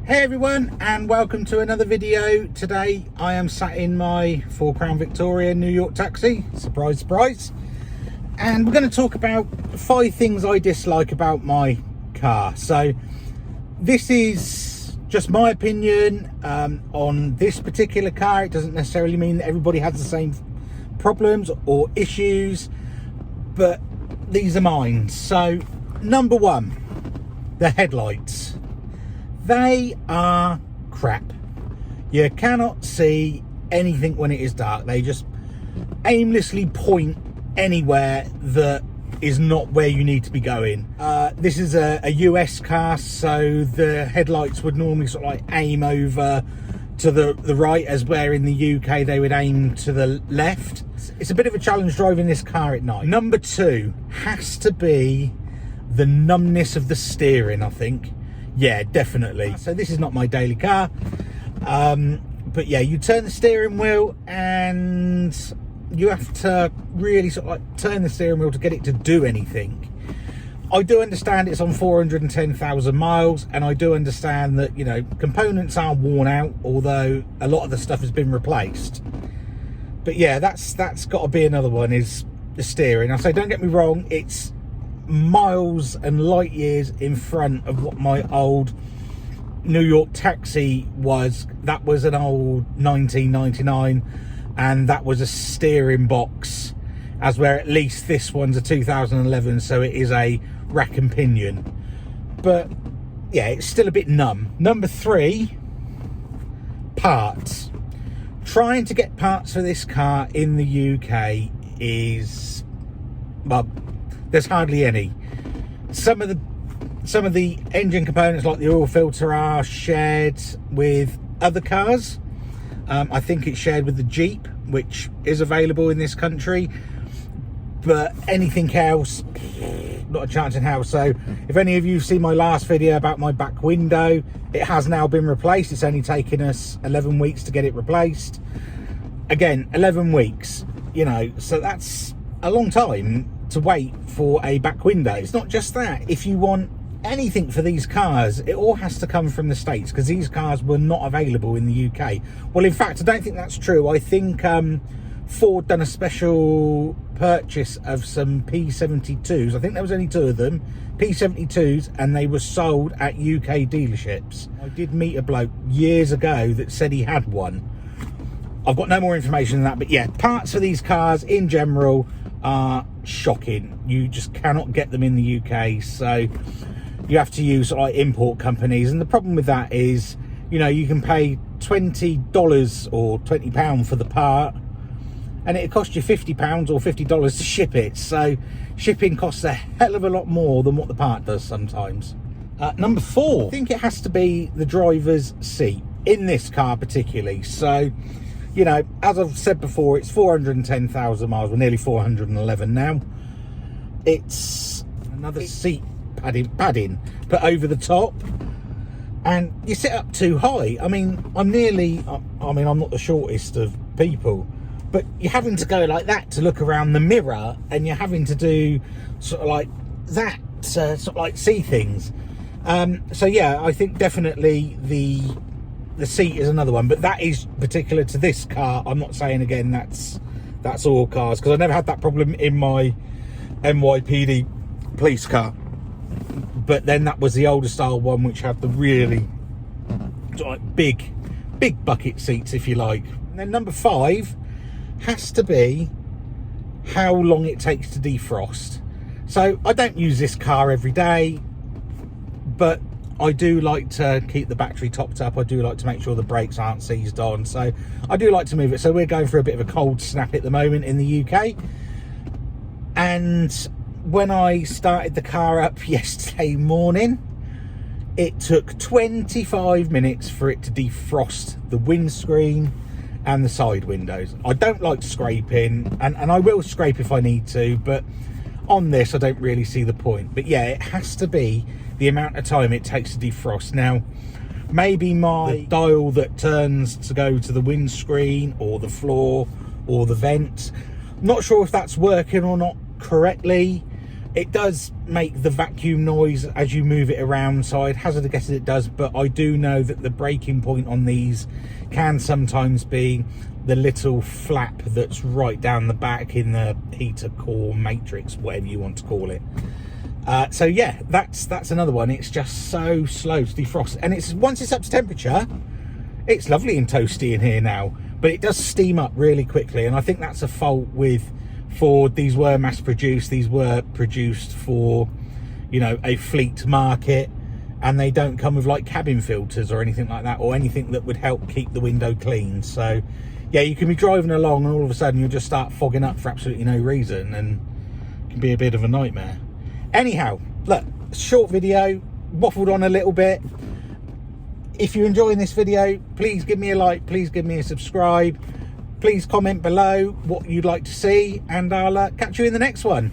Hey everyone, and welcome to another video. Today I am sat in my 4 Crown Victoria New York taxi, surprise surprise, and we're going to talk about 5 things I dislike about my car. So this is just my opinion on this particular car. It doesn't necessarily mean that everybody has the same problems or issues, but these are mine. So number 1, the headlights. They are crap. You cannot see anything when it is dark. They just aimlessly point anywhere that is not where you need to be going. This is a US car, so the headlights would normally sort of like aim over to the right, as where in the UK they would aim to the left. It's a bit of a challenge driving this car at night. Number 2 has to be the numbness of the steering, I think. Yeah, definitely. So this is not my daily car, but yeah, you turn the steering wheel and you have to really sort of like turn the steering wheel to get it to do anything. I do understand it's on 410,000 miles, and I do understand that, you know, components are worn out, although a lot of the stuff has been replaced. But yeah, that's got to be another one, is the steering. I say, don't get me wrong, it's miles and light years in front of what my old New York taxi was. That was an old 1999, and that was a steering box, as where at least this one's a 2011, so it is a rack and pinion. But yeah, it's still a bit numb. Number 3, parts. Trying to get parts for this car in the UK is, well, there's hardly any. Some of the engine components, like the oil filter, are shared with other cars. I think it's shared with the Jeep, which is available in this country. But anything else, not a chance in hell. So if any of you have seen my last video about my back window, it has now been replaced. It's only taken us 11 weeks to get it replaced. Again, 11 weeks, you know, so that's a long time to wait for a back window. It's not just that. If you want anything for these cars, it all has to come from the States, because these cars were not available in the UK. Well, in fact, I don't think that's true. I think Ford done a special purchase of some P72s. I think there was only 2 of them, P72s, and they were sold at UK dealerships. I did meet a bloke years ago that said he had one. I've got no more information than that, but yeah, parts for these cars in general are shocking. You just cannot get them in the UK, so you have to use like import companies. And the problem with that is, you know, you can pay $20 or £20 for the part, and it costs you £50 or $50 to ship it. So shipping costs a hell of a lot more than what the part does sometimes. Number 4, I think it has to be the driver's seat in this car particularly. So, you know, as I've said before, it's 410,000 miles. We're nearly 411 now. It's another seat padding put over the top, and you sit up too high. I mean, I'm not the shortest of people, but you're having to go like that to look around the mirror, and you're having to do sort of like that to sort of like see things. So yeah, I think definitely the seat is another one, but that is particular to this car. I'm not saying again that's all cars, because I never had that problem in my NYPD police car. But then that was the older style one, which had the really sort of like big bucket seats, if you like. And then number 5 has to be how long it takes to defrost. So I don't use this car every day, but I do like to keep the battery topped up. I do like to make sure the brakes aren't seized on. So I do like to move it. So we're going for a bit of a cold snap at the moment in the UK. And when I started the car up yesterday morning, it took 25 minutes for it to defrost the windscreen and the side windows. I don't like scraping, and I will scrape if I need to, but on this I don't really see the point. But yeah, it has to be the amount of time it takes to defrost. Now, maybe my dial that turns to go to the windscreen or the floor or the vents, not sure if that's working or not correctly, It does make the vacuum noise as you move it around, so I'd hazard a guess that it does, but I do know that the breaking point on these can sometimes be the little flap that's right down the back in the heater core matrix, whatever you want to call it. So yeah, that's another one. It's just so slow to defrost, and it's once it's up to temperature, it's lovely and toasty in here now, but it does steam up really quickly, and I think that's a fault with Ford. These were mass produced, these were produced for, you know, a fleet market, and they don't come with like cabin filters or anything like that, or anything that would help keep the window clean. So yeah, you can be driving along and all of a sudden you'll just start fogging up for absolutely no reason, and it can be a bit of a nightmare. Anyhow, look, short video, waffled on a little bit. If you're enjoying this video, please give me a like, please give me a subscribe, please comment below what you'd like to see, and I'll catch you in the next one.